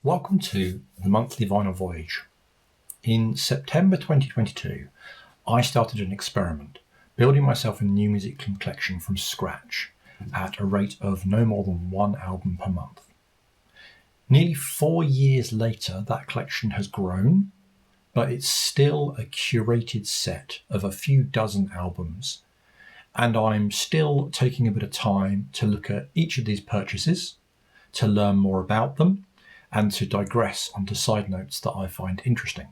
Welcome to the monthly vinyl voyage. In September 2022, I started an experiment, building myself a new music collection from scratch at a rate of no more than one album per month. Nearly 4 years later, that collection has grown, but it's still a curated set of a few dozen albums, and I'm still taking a bit of time to look at each of these purchases, to learn more about them, and to digress onto side notes that I find interesting.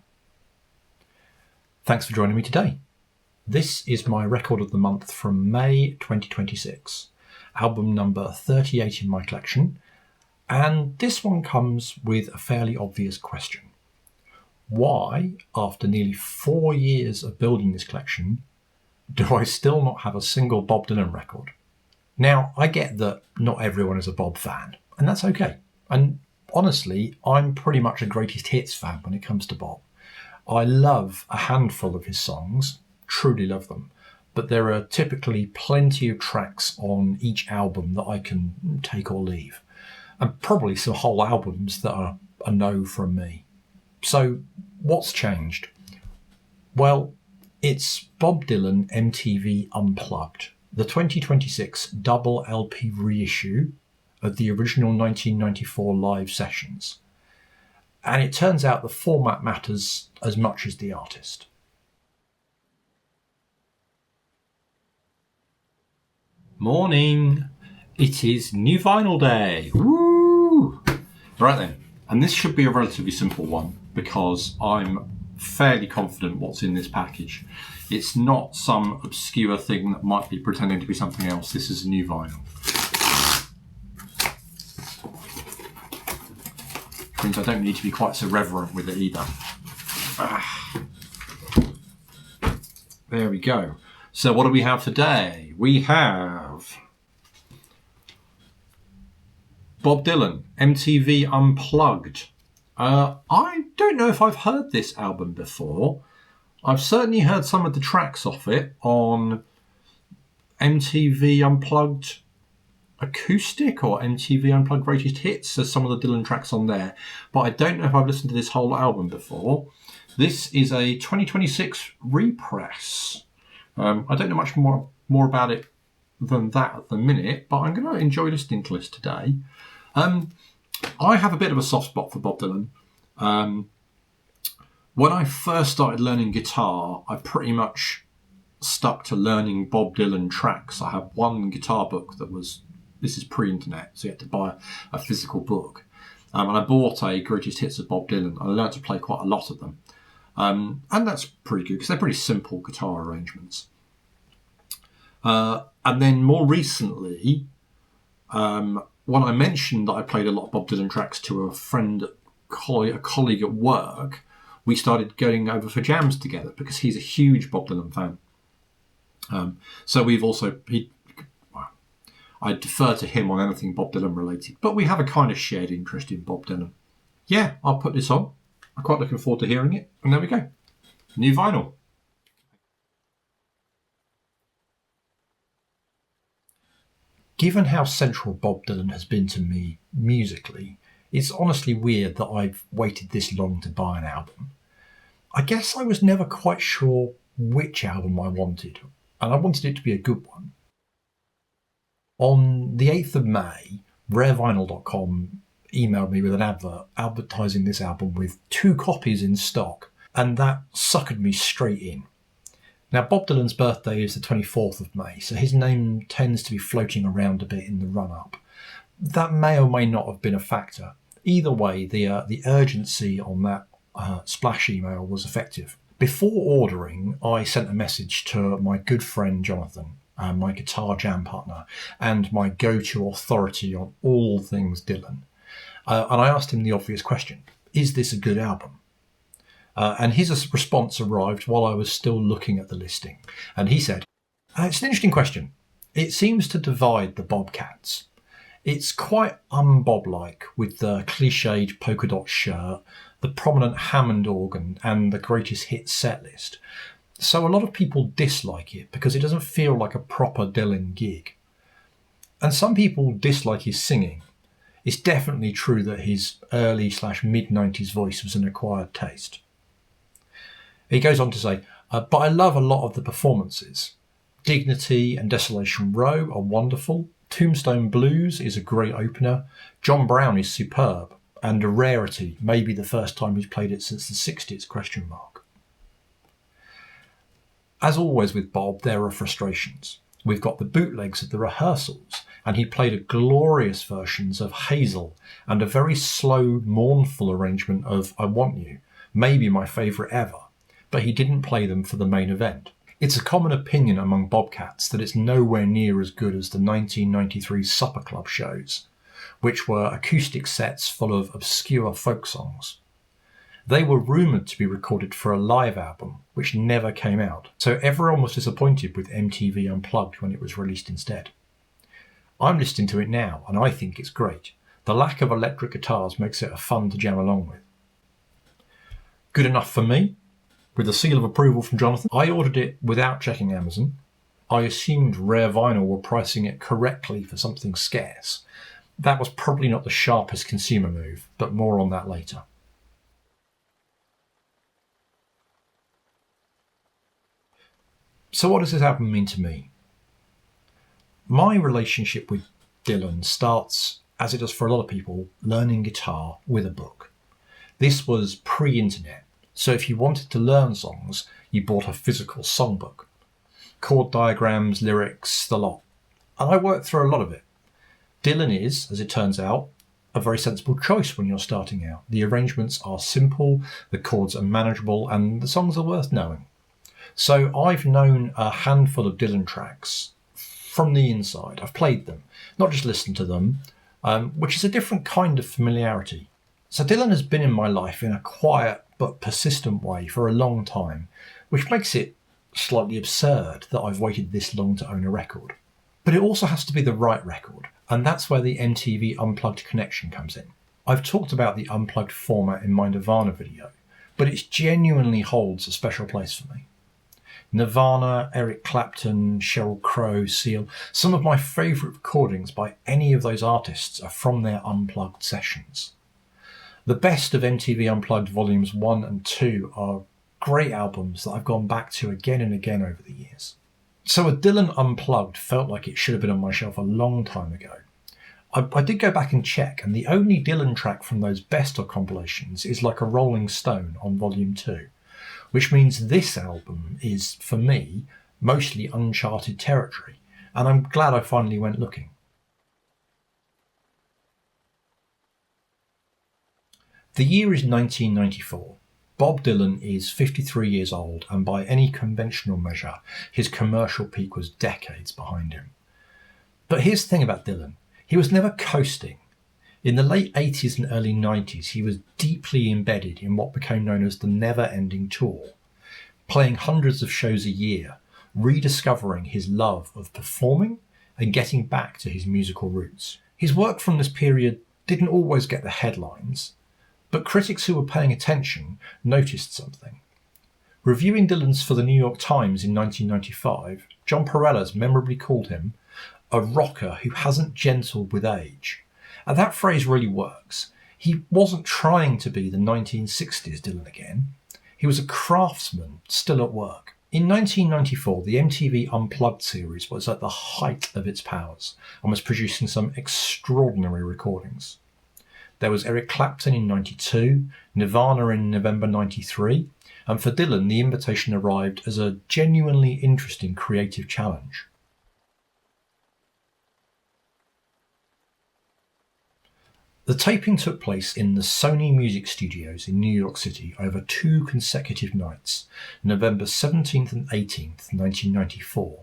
Thanks for joining me today. This is my record of the month from May 2026, album number 38 in my collection, and this one comes with a fairly obvious question. Why, after nearly 4 years of building this collection, do I still not have a single Bob Dylan record? Now, I get that not everyone is a Bob fan, and that's okay. And honestly, I'm pretty much a greatest hits fan when it comes to Bob. I love a handful of his songs, truly love them, but there are typically plenty of tracks on each album that I can take or leave, and probably some whole albums that are a no from me. So what's changed? Well, it's Bob Dylan MTV Unplugged, the 2026 double LP reissue of the original 1994 live sessions. And it turns out the format matters as much as the artist. Morning! It is new vinyl day! Woo! Right then, and this should be a relatively simple one because I'm fairly confident what's in this package. It's not some obscure thing that might be pretending to be something else. This is a new vinyl. Which means I don't need to be quite so reverent with it either. There we go. So what do we have today? We have Bob Dylan, MTV Unplugged. I don't know if I've heard this album before. I've certainly heard some of the tracks off it on MTV Unplugged Acoustic or MTV Unplugged Greatest Hits. There's some of the Dylan tracks on there, but I don't know if I've listened to this whole album before. This is a 2026 repress. I don't know much more about it than that at the minute, but I'm going to enjoy listening to this today. I have a bit of a soft spot for Bob Dylan. When I first started learning guitar, I pretty much stuck to learning Bob Dylan tracks. I have one guitar book this is pre-internet, so you had to buy a physical book. And I bought a Greatest Hits of Bob Dylan. I learned to play quite a lot of them. And that's pretty good because they're pretty simple guitar arrangements. And then more recently, when I mentioned that I played a lot of Bob Dylan tracks to a friend, a colleague at work, we started going over for jams together because he's a huge Bob Dylan fan. So we've also, I defer to him on anything Bob Dylan related, but we have a kind of shared interest in Bob Dylan. Yeah, I'll put this on. I'm quite looking forward to hearing it. And there we go. New vinyl. Given how central Bob Dylan has been to me musically, it's honestly weird that I've waited this long to buy an album. I guess I was never quite sure which album I wanted, and I wanted it to be a good one. On the 8th of May, rarevinyl.com emailed me with an advert advertising this album with 2 copies in stock, and that suckered me straight in. Now, Bob Dylan's birthday is the 24th of May, so his name tends to be floating around a bit in the run-up. That may or may not have been a factor. Either way, the urgency on that splash email was effective. Before ordering, I sent a message to my good friend Jonathan, my guitar jam partner, and my go-to authority on all things Dylan. And I asked him the obvious question, is this a good album? And his response arrived while I was still looking at the listing. And he said, it's an interesting question. It seems to divide the Bobcats. It's quite un-Bob-like with the cliched polka dot shirt, the prominent Hammond organ, and the greatest hits set list. So a lot of people dislike it because it doesn't feel like a proper Dylan gig. And some people dislike his singing. It's definitely true that his early/mid-90s voice was an acquired taste. He goes on to say, but I love a lot of the performances. Dignity and Desolation Row are wonderful. Tombstone Blues is a great opener. John Brown is superb and a rarity, maybe the first time he's played it since the 60s, ? As always with Bob, there are frustrations. We've got the bootlegs of the rehearsals, and he played glorious versions of Hazel and a very slow, mournful arrangement of I Want You, maybe my favourite ever, but he didn't play them for the main event. It's a common opinion among Bobcats that it's nowhere near as good as the 1993 Supper Club shows, which were acoustic sets full of obscure folk songs. They were rumoured to be recorded for a live album, which never came out, so everyone was disappointed with MTV Unplugged when it was released instead. I'm listening to it now, and I think it's great. The lack of electric guitars makes it fun to jam along with. Good enough for me. With a seal of approval from Jonathan, I ordered it without checking Amazon. I assumed Rare Vinyl were pricing it correctly for something scarce. That was probably not the sharpest consumer move, but more on that later. So what does this album mean to me? My relationship with Dylan starts, as it does for a lot of people, learning guitar with a book. This was pre-internet, so if you wanted to learn songs, you bought a physical songbook. Chord diagrams, lyrics, the lot. And I worked through a lot of it. Dylan is, as it turns out, a very sensible choice when you're starting out. The arrangements are simple, the chords are manageable, and the songs are worth knowing. So I've known a handful of Dylan tracks from the inside. I've played them, not just listened to them, which is a different kind of familiarity. So Dylan has been in my life in a quiet but persistent way for a long time, which makes it slightly absurd that I've waited this long to own a record. But it also has to be the right record, and that's where the MTV Unplugged connection comes in. I've talked about the Unplugged format in my Nirvana video, but it genuinely holds a special place for me. Nirvana, Eric Clapton, Sheryl Crow, Seal, some of my favourite recordings by any of those artists are from their Unplugged sessions. The best of MTV Unplugged Volumes 1 and 2 are great albums that I've gone back to again and again over the years. So a Dylan Unplugged felt like it should have been on my shelf a long time ago. I did go back and check, and the only Dylan track from those best of compilations is Like a Rolling Stone on Volume 2, which means this album is, for me, mostly uncharted territory, and I'm glad I finally went looking. The year is 1994. Bob Dylan is 53 years old, and by any conventional measure, his commercial peak was decades behind him. But here's the thing about Dylan. He was never coasting. In the late 80s and early 90s, he was deeply embedded in what became known as the never-ending tour, playing hundreds of shows a year, rediscovering his love of performing and getting back to his musical roots. His work from this period didn't always get the headlines, but critics who were paying attention noticed something. Reviewing Dylan's for the New York Times in 1995, John Perellas memorably called him a rocker who hasn't gentled with age. And that phrase really works. He wasn't trying to be the 1960s Dylan again. He was a craftsman still at work. In 1994, the MTV Unplugged series was at the height of its powers and was producing some extraordinary recordings. There was Eric Clapton in 92, Nirvana in November 93, and for Dylan the invitation arrived as a genuinely interesting creative challenge. The taping took place in the Sony Music Studios in New York City over 2 consecutive nights, November 17th and 18th, 1994.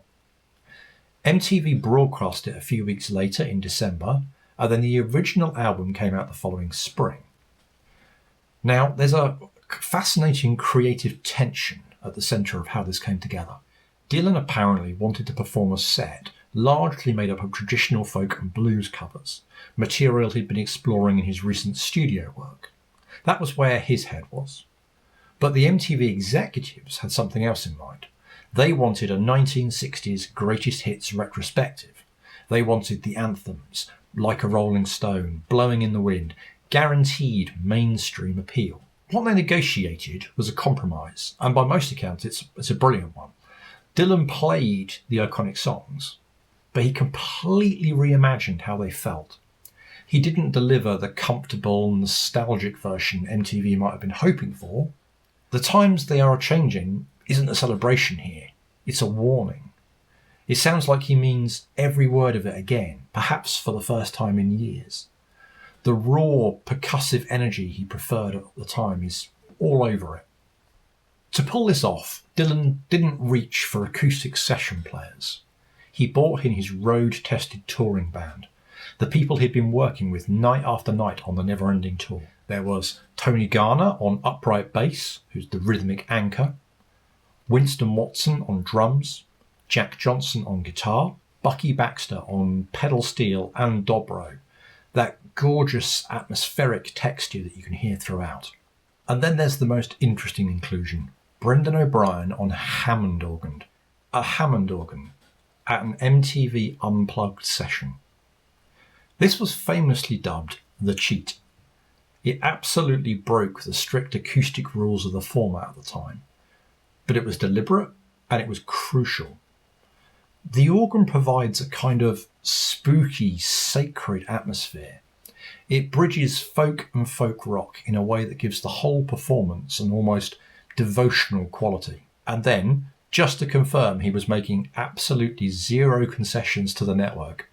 MTV broadcast it a few weeks later in December, and then the original album came out the following spring. Now, there's a fascinating creative tension at the centre of how this came together. Dylan apparently wanted to perform a set largely made up of traditional folk and blues covers, material he'd been exploring in his recent studio work. That was where his head was. But the MTV executives had something else in mind. They wanted a 1960s greatest hits retrospective. They wanted the anthems, Like a Rolling Stone, Blowing in the Wind, guaranteed mainstream appeal. What they negotiated was a compromise, and by most accounts it's a brilliant one. Dylan played the iconic songs, but he completely reimagined how they felt. He didn't deliver the comfortable, nostalgic version MTV might have been hoping for. The times they are changing isn't a celebration here, it's a warning. It sounds like he means every word of it again, perhaps for the first time in years. The raw, percussive energy he preferred at the time is all over it. To pull this off, Dylan didn't reach for acoustic session players. He brought in his road-tested touring band, the people he'd been working with night after night on the never-ending tour. There was Tony Garner on upright bass, who's the rhythmic anchor, Winston Watson on drums, Jack Johnson on guitar, Bucky Baxter on pedal steel and dobro, that gorgeous atmospheric texture that you can hear throughout. And then there's the most interesting inclusion, Brendan O'Brien on Hammond organ. A Hammond organ at an MTV Unplugged session. This was famously dubbed the cheat. It absolutely broke the strict acoustic rules of the format at the time, but it was deliberate and it was crucial. The organ provides a kind of spooky, sacred atmosphere. It bridges folk and folk rock in a way that gives the whole performance an almost devotional quality. And then, just to confirm he was making absolutely zero concessions to the network,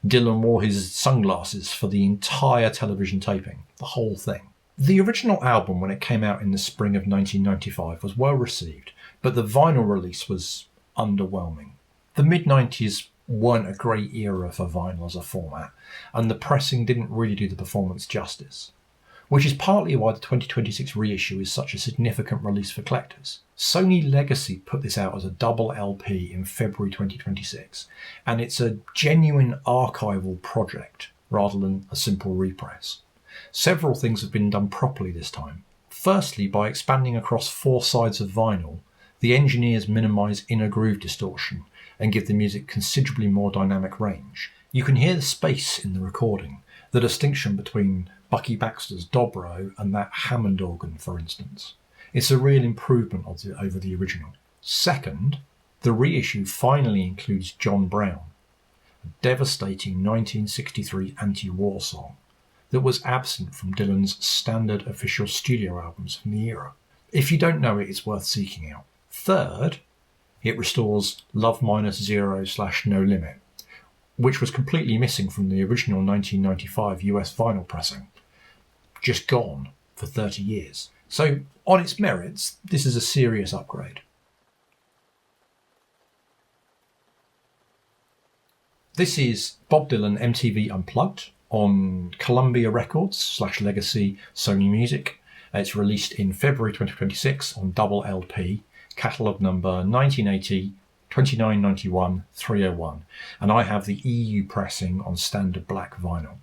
Dylan wore his sunglasses for the entire television taping, the whole thing. The original album, when it came out in the spring of 1995, was well received, but the vinyl release was underwhelming. The mid-90s weren't a great era for vinyl as a format, and the pressing didn't really do the performance justice, which is partly why the 2026 reissue is such a significant release for collectors. Sony Legacy put this out as a double LP in February 2026, and it's a genuine archival project rather than a simple repress. Several things have been done properly this time. Firstly, by expanding across 4 sides of vinyl, the engineers minimise inner groove distortion and give the music considerably more dynamic range. You can hear the space in the recording, the distinction between Bucky Baxter's dobro and that Hammond organ, for instance. It's a real improvement over the original. Second, the reissue finally includes John Brown, a devastating 1963 anti-war song that was absent from Dylan's standard official studio albums from the era. If you don't know it, it's worth seeking out. Third, it restores Love Minus Zero/No Limit, which was completely missing from the original 1995 US vinyl pressing, just gone for 30 years. So, on its merits, this is a serious upgrade. This is Bob Dylan MTV Unplugged on Columbia Records / Legacy Sony Music. It's released in February 2026 on double LP, catalogue number 1980 2991 301, and I have the EU pressing on standard black vinyl.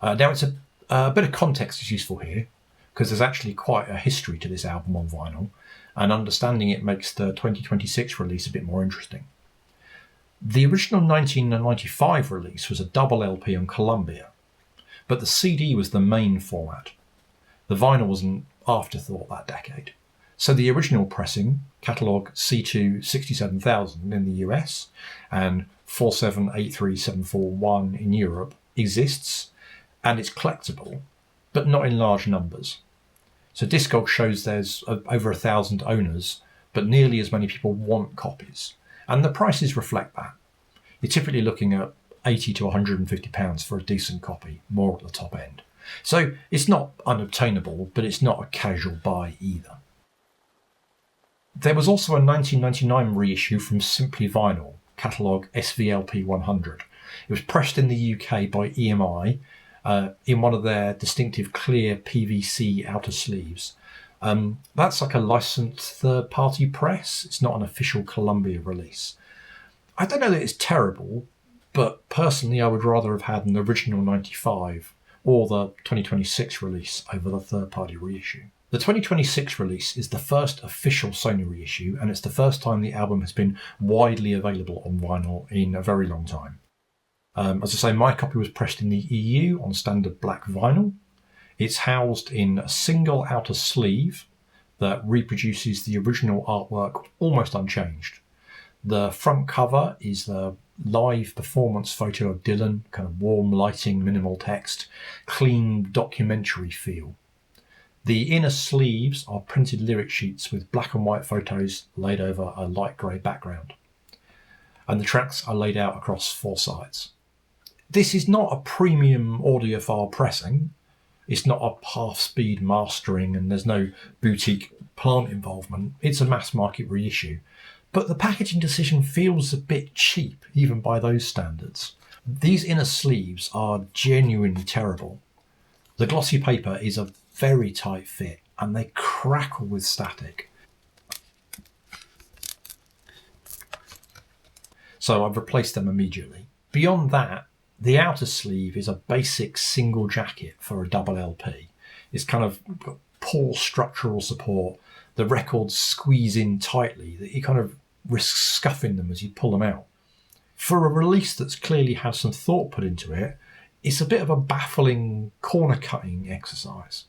Now, it's a bit of context is useful here, because there's actually quite a history to this album on vinyl, and understanding it makes the 2026 release a bit more interesting. The original 1995 release was a double LP on Columbia, but the CD was the main format. The vinyl was an afterthought that decade. So the original pressing, catalogue C2 67000 in the US and 4783741 in Europe, exists, and it's collectible, but not in large numbers. So Discog shows there's over 1,000 owners, but nearly as many people want copies, and the prices reflect that. You're typically looking at £80 to £150 for a decent copy, more at the top end. So it's not unobtainable, but it's not a casual buy either. There was also a 1999 reissue from Simply Vinyl, catalogue SVLP 100. It was pressed in the UK by EMI in one of their distinctive clear PVC outer sleeves. That's like a licensed third-party press. It's not an official Columbia release. I don't know that it's terrible, but personally I would rather have had an original 95 or the 2026 release over the third-party reissue. The 2026 release is the first official Sony reissue, and it's the first time the album has been widely available on vinyl in a very long time. As I say, my copy was pressed in the EU on standard black vinyl. It's housed in a single outer sleeve that reproduces the original artwork almost unchanged. The front cover is a live performance photo of Dylan, kind of warm lighting, minimal text, clean documentary feel. The inner sleeves are printed lyric sheets with black and white photos laid over a light grey background. And the tracks are laid out across 4 sides. This is not a premium audiophile pressing. It's not a half-speed mastering, and there's no boutique plant involvement. It's a mass-market reissue. But the packaging decision feels a bit cheap, even by those standards. These inner sleeves are genuinely terrible. The glossy paper is a very tight fit, and they crackle with static. So I've replaced them immediately. Beyond that, the outer sleeve is a basic single jacket for a double LP. It's kind of got poor structural support. The records squeeze in tightly that you kind of risk scuffing them as you pull them out. For a release that's clearly had some thought put into it, it's a bit of a baffling corner-cutting exercise.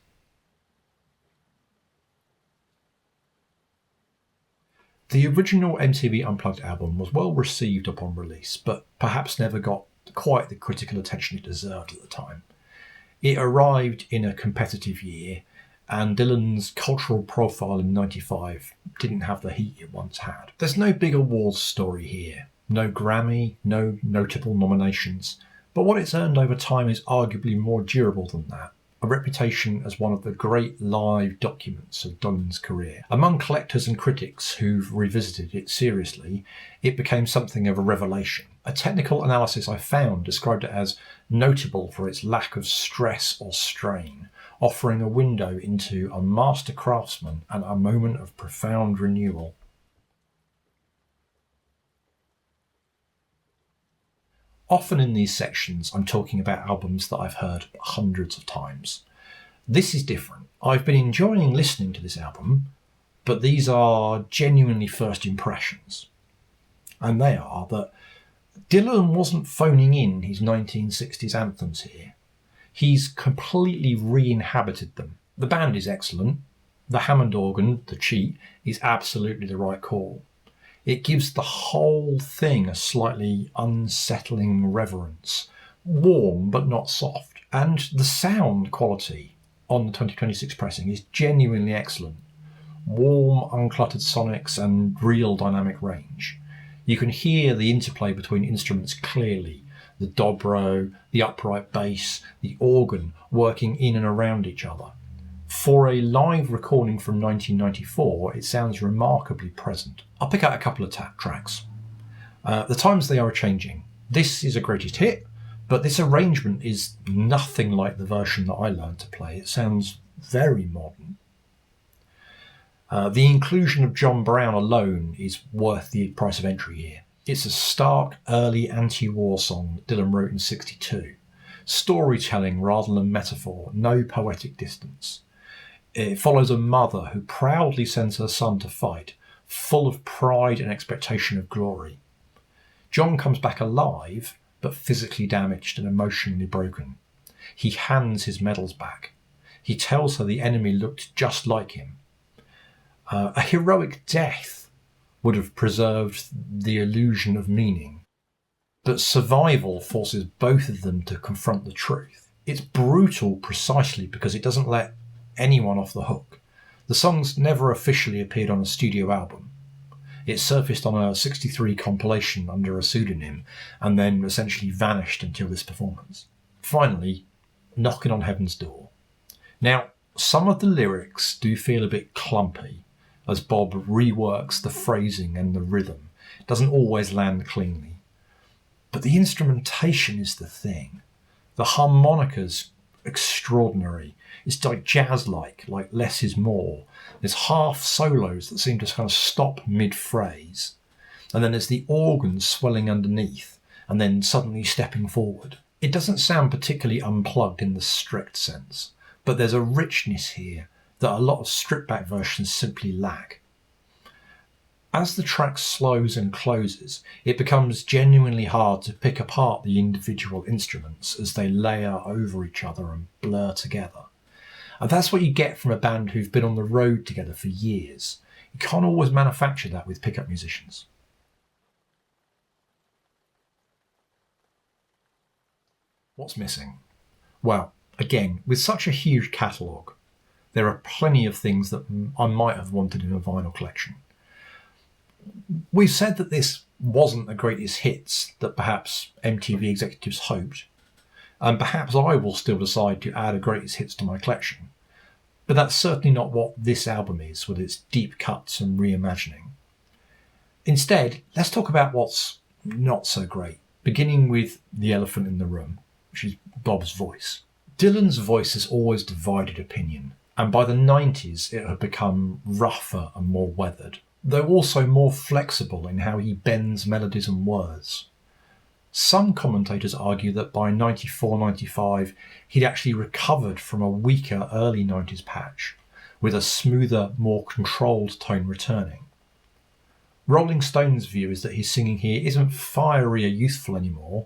The original MTV Unplugged album was well received upon release, but perhaps never got quite the critical attention it deserved at the time. It arrived in a competitive year, and Dylan's cultural profile in '95 didn't have the heat it once had. There's no big awards story here, no Grammy, no notable nominations, but what it's earned over time is arguably more durable than that. A reputation as one of the great live documents of Dylan's career. Among collectors and critics who've revisited it seriously, it became something of a revelation. A technical analysis I found described it as notable for its lack of stress or strain, offering a window into a master craftsman and a moment of profound renewal. Often in these sections, I'm talking about albums that I've heard hundreds of times. This is different. I've been enjoying listening to this album, but these are genuinely first impressions. And they are that Dylan wasn't phoning in his 1960s anthems here. He's completely re-inhabited them. The band is excellent. The Hammond organ, the cheat, is absolutely the right call. It gives the whole thing a slightly unsettling reverence. Warm, but not soft. And the sound quality on the 2026 pressing is genuinely excellent. Warm, uncluttered sonics and real dynamic range. You can hear the interplay between instruments clearly. The dobro, the upright bass, the organ working in and around each other. For a live recording from 1994, it sounds remarkably present. I'll pick out a couple of tracks. The times they are changing. This is a greatest hit, but this arrangement is nothing like the version that I learned to play. It sounds very modern. The inclusion of John Brown alone is worth the price of entry here. It's a stark, early anti-war song that Dylan wrote in '62. Storytelling rather than metaphor, no poetic distance. It follows a mother who proudly sends her son to fight, full of pride and expectation of glory. John comes back alive, but physically damaged and emotionally broken. He hands his medals back. He tells her the enemy looked just like him. A heroic death would have preserved the illusion of meaning, but survival forces both of them to confront the truth. It's brutal precisely because it doesn't let anyone off the hook. The songs never officially appeared on a studio album. It surfaced on a '63 compilation under a pseudonym and then essentially vanished until this performance. Finally, Knocking on Heaven's Door. Now, some of the lyrics do feel a bit clumpy as Bob reworks the phrasing and the rhythm. It doesn't always land cleanly. But the instrumentation is the thing. The harmonica's extraordinary. It's like jazz-like less is more. There's half solos that seem to kind of stop mid-phrase. And then there's the organ swelling underneath and then suddenly stepping forward. It doesn't sound particularly unplugged in the strict sense, but there's a richness here that a lot of stripped-back versions simply lack. As the track slows and closes, it becomes genuinely hard to pick apart the individual instruments as they layer over each other and blur together. And that's what you get from a band who've been on the road together for years. You can't always manufacture that with pickup musicians. What's missing? Well, again, with such a huge catalogue, there are plenty of things that I might have wanted in a vinyl collection. We've said that this wasn't the greatest hits that perhaps MTV executives hoped, and perhaps I will still decide to add a greatest hits to my collection. But that's certainly not what this album is, with its deep cuts and reimagining. Instead, let's talk about what's not so great, beginning with the elephant in the room, which is Bob's voice. Dylan's voice has always divided opinion, and by the 90s it had become rougher and more weathered, though also more flexible in how he bends melodies and words. Some commentators argue that by 94-95 he'd actually recovered from a weaker early 90s patch, with a smoother, more controlled tone returning. Rolling Stone's view is that his singing here isn't fiery or youthful anymore,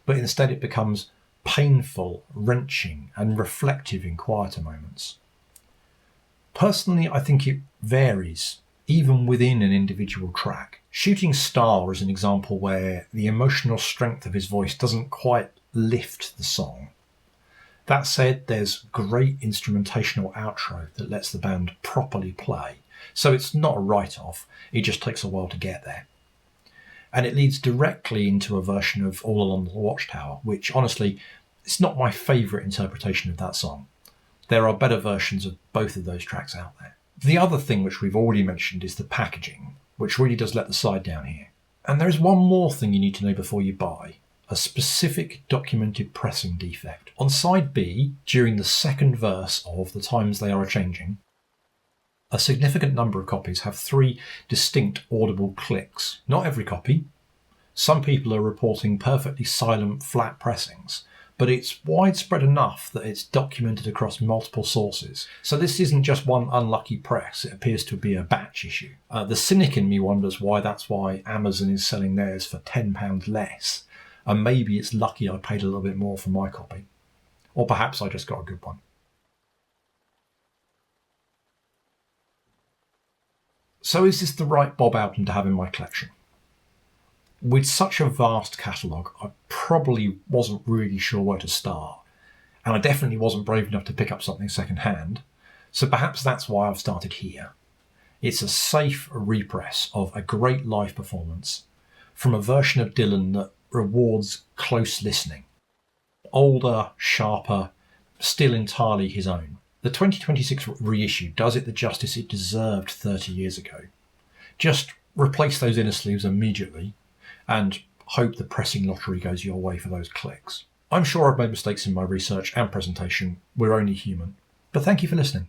but instead it becomes painful, wrenching, and reflective in quieter moments. Personally, I think it varies, even within an individual track. Shooting Star is an example where the emotional strength of his voice doesn't quite lift the song. That said, there's great instrumentational outro that lets the band properly play, so it's not a write-off, it just takes a while to get there. And it leads directly into a version of All Along the Watchtower, which honestly, it's not my favourite interpretation of that song. There are better versions of both of those tracks out there. The other thing which we've already mentioned is the packaging, which really does let the side down here. And there is one more thing you need to know before you buy, a specific documented pressing defect. On side B, during the second verse of The Times They Are A-Changing, a significant number of copies have 3 distinct audible clicks. Not every copy. Some people are reporting perfectly silent, flat pressings, but it's widespread enough that it's documented across multiple sources. So this isn't just one unlucky press, it appears to be a batch issue. The cynic in me wonders that's why Amazon is selling theirs for £10 less, and maybe it's lucky I paid a little bit more for my copy. Or perhaps I just got a good one. So is this the right Bob album to have in my collection? With such a vast catalogue, I probably wasn't really sure where to start, and I definitely wasn't brave enough to pick up something second-hand, so perhaps that's why I've started here. It's a safe repress of a great live performance from a version of Dylan that rewards close listening. Older, sharper, still entirely his own. The 2026 reissue does it the justice it deserved 30 years ago. Just replace those inner sleeves immediately and hope the pressing lottery goes your way for those clicks. I'm sure I've made mistakes in my research and presentation. We're only human. But thank you for listening.